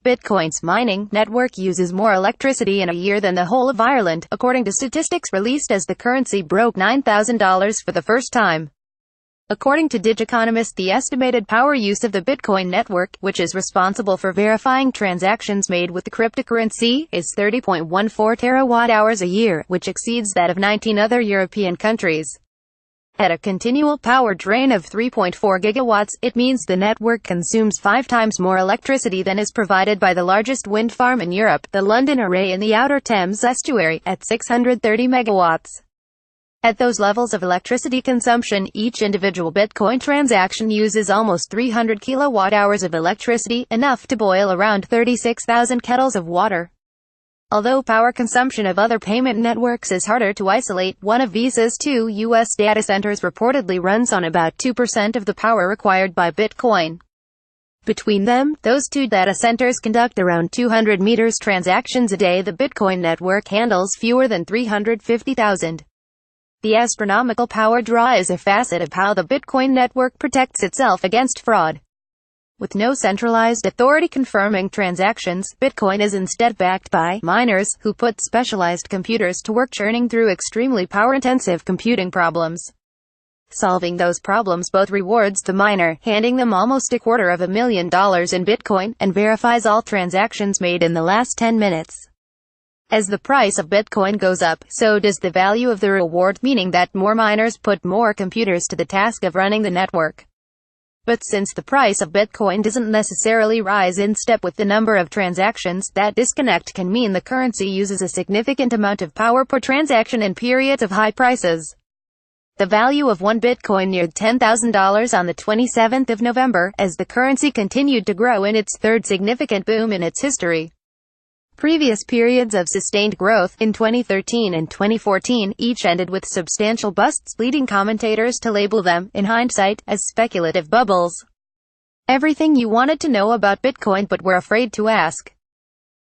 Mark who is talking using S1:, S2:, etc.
S1: Bitcoin's mining network uses more electricity in a year than the whole of Ireland, according to statistics released as the currency broke $9,000 for the first time. According to Digiconomist, the estimated power use of the Bitcoin network, which is responsible for verifying transactions made with the cryptocurrency, is 30.14 terawatt-hours a year, which exceeds that of 19 other European countries. At a continual power drain of 3.4 gigawatts, it means the network consumes 5 times more electricity than is provided by the largest wind farm in Europe, the London Array in the Outer Thames Estuary, at 630 megawatts. At those levels of electricity consumption, each individual Bitcoin transaction uses almost 300 kilowatt-hours of electricity, enough to boil around 36,000 kettles of water. Although power consumption of other payment networks is harder to isolate, one of Visa's 2 U.S. data centers reportedly runs on about 2% of the power required by Bitcoin. Between them, those 2 data centers conduct around 200 meters transactions a day. The Bitcoin network handles fewer than 350,000. The astronomical power draw is a facet of how the Bitcoin network protects itself against fraud. With no centralized authority confirming transactions, Bitcoin is instead backed by miners, who put specialized computers to work churning through extremely power-intensive computing problems. Solving those problems both rewards the miner, handing them almost $250,000 in Bitcoin, and verifies all transactions made in the last 10 minutes. As the price of Bitcoin goes up, so does the value of the reward, meaning that more miners put more computers to the task of running the network. But since the price of Bitcoin doesn't necessarily rise in step with the number of transactions, that disconnect can mean the currency uses a significant amount of power per transaction in periods of high prices. The value of one Bitcoin neared $10,000 on the 27th of November, as the currency continued to grow in its third significant boom in its history. Previous periods of sustained growth, in 2013 and 2014, each ended with substantial busts, leading commentators to label them, in hindsight, as speculative bubbles. Everything you wanted to know about Bitcoin but were afraid to ask.